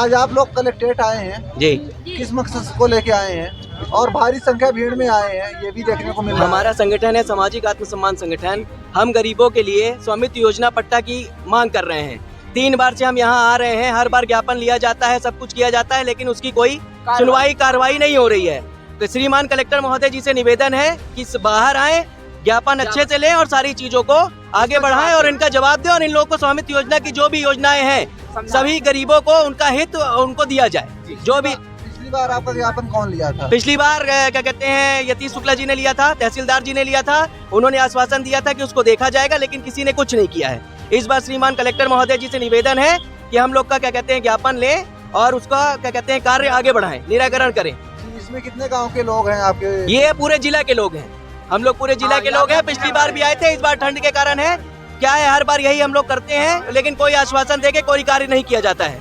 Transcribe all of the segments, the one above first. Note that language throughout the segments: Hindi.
आज आप लोग कलेक्ट्रेट आए हैं जी। किस मकसद को लेके आए हैं और भारी संख्या भीड़ में आए हैं, ये भी देखने को मिल रहा है। हमारा संगठन है सामाजिक आत्मसम्मान संगठन। हम गरीबों के लिए स्वामित्व योजना पट्टा की मांग कर रहे हैं। 3 बार से हम यहाँ आ रहे हैं, हर बार ज्ञापन लिया जाता है, सब कुछ किया जाता है, लेकिन उसकी कोई सुनवाई कार्रवाई नहीं हो रही है। तो श्रीमान कलेक्टर महोदय जी से निवेदन है कि बाहर आए, ज्ञापन अच्छे से लें और सारी चीजों को आगे बढ़ाएं और इनका जवाब दें और इन लोगों को स्वामित्व योजना की जो भी योजनाएं हैं सभी गरीबों को उनका हित उनको दिया जाए। जो भी पिछली बार आपका ज्ञापन कौन लिया था? पिछली बार क्या कहते हैं यतीश शुक्ला जी ने लिया था, तहसीलदार जी ने लिया था। उन्होंने आश्वासन दिया था कि उसको देखा जाएगा, लेकिन किसी ने कुछ नहीं किया है। इस बार श्रीमान कलेक्टर महोदय जी से निवेदन है कि हम लोग का क्या कहते हैं ज्ञापन लें और उसका क्या कहते हैं कार्य आगे बढ़ाएं, निराकरण करें। इसमें कितने गाँव के लोग हैं आपके? ये पूरे जिला के लोग हैं, हम लोग पूरे जिला के लोग हैं। पिछली बार भी आए थे, इस बार ठंड के कारण है। क्या है, हर बार यही हम लोग करते हैं, लेकिन कोई आश्वासन देके कोई कार्य नहीं किया जाता है।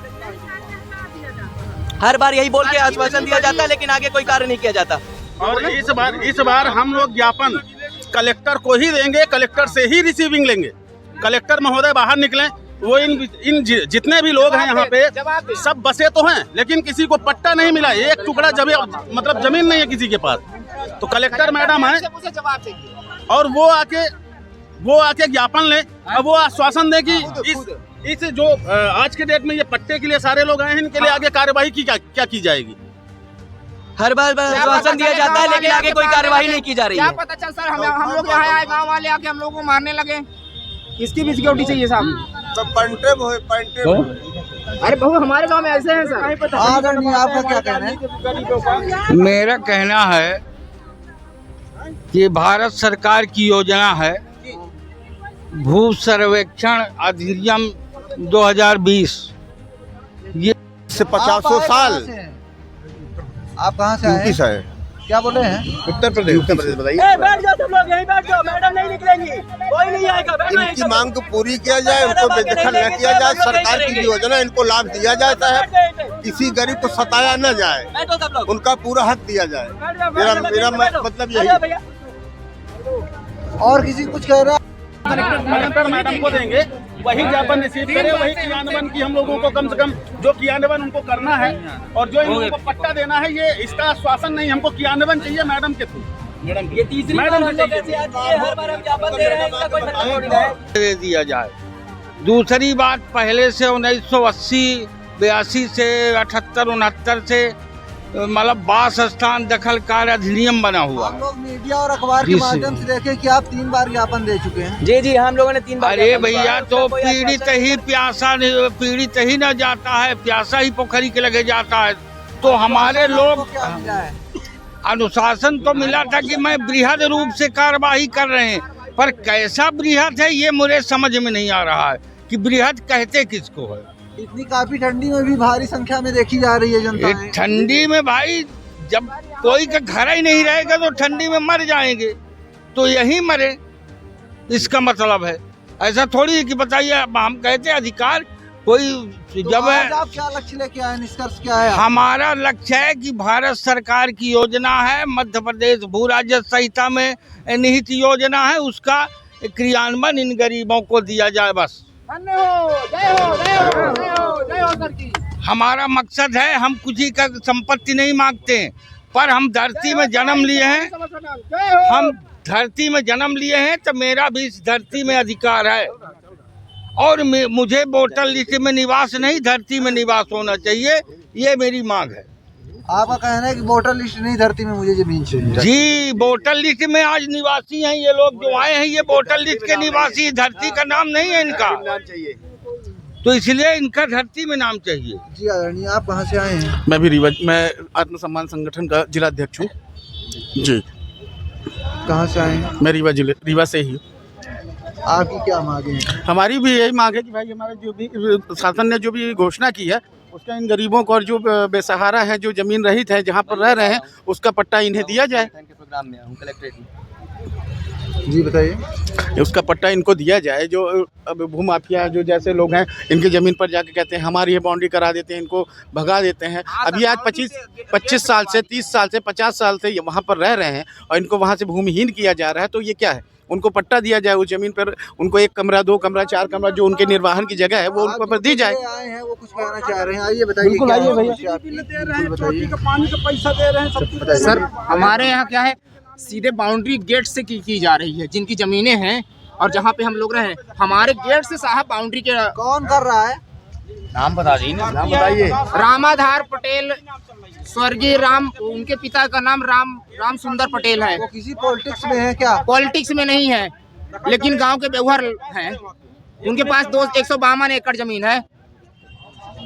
हर बार यही बोल के आश्वासन दिया जाता है, लेकिन आगे कोई कार्य नहीं किया जाता। और इस बार हम लोग ज्ञापन कलेक्टर को ही देंगे, कलेक्टर से ही रिसीविंग लेंगे। कलेक्टर महोदय बाहर निकलें, वो इन जितने भी लोग हैं यहाँ पे सब बसे तो हैं, लेकिन किसी को पट्टा नहीं मिला। एक टुकड़ा जमीन नहीं है किसी के पास। तो कलेक्टर मैडम है और वो आके ज्ञापन ले और वो आश्वासन दे कि इस जो आज के डेट में ये पट्टे के लिए सारे लोग आए हैं, इनके लिए आगे कार्यवाही की क्या की जाएगी। हर बार आश्वासन दिया जाता है, लेकिन आगे कोई कार्यवाही नहीं की जा रही है। क्या पता चल सर, हम लोग यहाँ आए, गाँव वाले आके हम लोगों को मारने लगे। इसकी भी सिक्योरिटी चाहिए साहब। तो अरे बहू, हमारे गांव में ऐसे हैं सर। आपका क्या कहना है? मेरा कहना है कि भारत सरकार की योजना है भू सर्वेक्षण अधिनियम 2020। ये से 50 साल। आप कहाँ से आए? यूपी है। क्या बोले हैं? उत्तर प्रदेश बताइए। बैठ जाओ सब लोग, यहीं बैठ जाओ, मैडम नहीं निकलेंगी, कोई नहीं आएगा। इनकी मांग को पूरी किया जाए, उनको बेदखल न किया जाए, सरकार की योजना इनको लाभ दिया जाता है, किसी गरीब को सताया न जाए, उनका पूरा हक दिया जाए। मेरा मतलब यही है। और किसी कुछ कह रहा है? कलेक्टर मैडम को देंगे, वही ज्ञापन रिसीव करे, वही क्रियान्वयन की हम लोगों को कम से कम जो क्रियान्वयन उनको करना है और जो इन लोगों को पट्टा देना है, ये इसका आश्वासन नहीं, हमको क्रियान्वयन चाहिए मैडम के थ्रू। ये तीसरी मैडम हर बार हम ज्ञापन दे रहे हैं, इसका कोई मतलब थोड़ी है। दे दिया जाए। दूसरी बात, पहले से 1980 82 से 78 69 से मतलब वास स्थान दखल कार्य अधिनियम बना हुआ। हम लोग मीडिया और अखबार के माध्यम से देखे कि आप 3 बार ज्ञापन दे चुके हैं। जी, हम लोगों ने 3 बार। अरे भैया, तो पीड़ित ही न जाता है, प्यासा ही पोखरी के लगे जाता है। तो हमारे लोग अनुशासन तो मिला था कि मैं बृहद रूप से कार्यवाही कर रहे हैं, पर कैसा बृहद है ये मुझे समझ में नहीं आ रहा है कि बृहद कहते किसको है। इतनी काफी ठंडी में भी भारी संख्या में देखी जा रही है जनता। ठंडी में भाई, जब कोई का घर ही नहीं रहेगा तो ठंडी में मर जाएंगे, तो यही मरे, इसका मतलब है। ऐसा थोड़ी है कि बताइए, हम कहते हैं अधिकार कोई जब है। आप क्या लक्ष्य लेके आए, निष्कर्ष क्या है? हमारा लक्ष्य है कि भारत सरकार की योजना है, मध्य प्रदेश भू राजस्व संहिता में निहित योजना है, उसका क्रियान्वयन इन गरीबों को दिया जाए। बस हमारा मकसद है। हम कुछ ही का संपत्ति नहीं मांगते हैं, पर हम धरती में जन्म लिए हैं, तो मेरा भी इस धरती में अधिकार है और मुझे वोटर लिस्ट में निवास नहीं, धरती में निवास होना चाहिए, ये मेरी मांग है। आपका कहना है कि वोटर लिस्ट नहीं, धरती में मुझे जमीन चाहिए। जी, वोटर लिस्ट में आज निवासी हैं ये लोग जो आए हैं, ये वोटर लिस्ट के निवासी, धरती का नाम नहीं है इनका, तो इसलिए इनका धरती में नाम चाहिए। जी आदरणीय, आप कहाँ से आए हैं? मैं आत्मसम्मान संगठन का जिलाध्यक्ष हूँ जी। कहाँ से आए हैं? मैं रीवा से ही। आपकी क्या मांगे हैं? हमारी भी यही मांग है कि भाई हमारे जो भी शासन ने जो भी घोषणा की है, उसका इन गरीबों को और जो बेसहारा है, जो जमीन रहित है, जहाँ पर रह रहे हैं, उसका पट्टा इन्हें दिया जाए। जी बताइए। उसका पट्टा इनको दिया जाए। जो अब भूमाफिया जो जैसे लोग हैं, इनकी ज़मीन पर जाके कहते हैं हमारी ये बाउंड्री करा देते हैं, इनको भगा देते हैं। अभी आज 25 साल से 30 साल से 50 साल से वहाँ पर रह रहे हैं और इनको वहाँ से भूमिहीन किया जा रहा है। तो ये क्या है? उनको पट्टा दिया जाए, उस जमीन पर उनको 1 कमरा 2 कमरा 4 कमरा जो उनके निर्वाहन की जगह है वो उनको पर दी जाए। आए हैं वो कुछ कहना चाह रहे हैं, आइए बताइए। बिल्कुल आइए भैया, पानी का पैसा दे रहे हैं सर। हमारे यहाँ क्या है, सीधे बाउंड्री गेट से की जा रही है, जिनकी जमीनें हैं और जहाँ पे हम लोग रहे हमारे गेट से साहब बाउंड्री के। कौन कर रहा है? नाम बता दीजिए ना। नाम बताइए। रामाधार पटेल, स्वर्गीय राम, उनके पिता का नाम राम सुंदर पटेल है। वो किसी पॉलिटिक्स में है क्या? पॉलिटिक्स में नहीं है, लेकिन गांव के व्यवहार हैं। उनके पास 152 एकड़ जमीन है।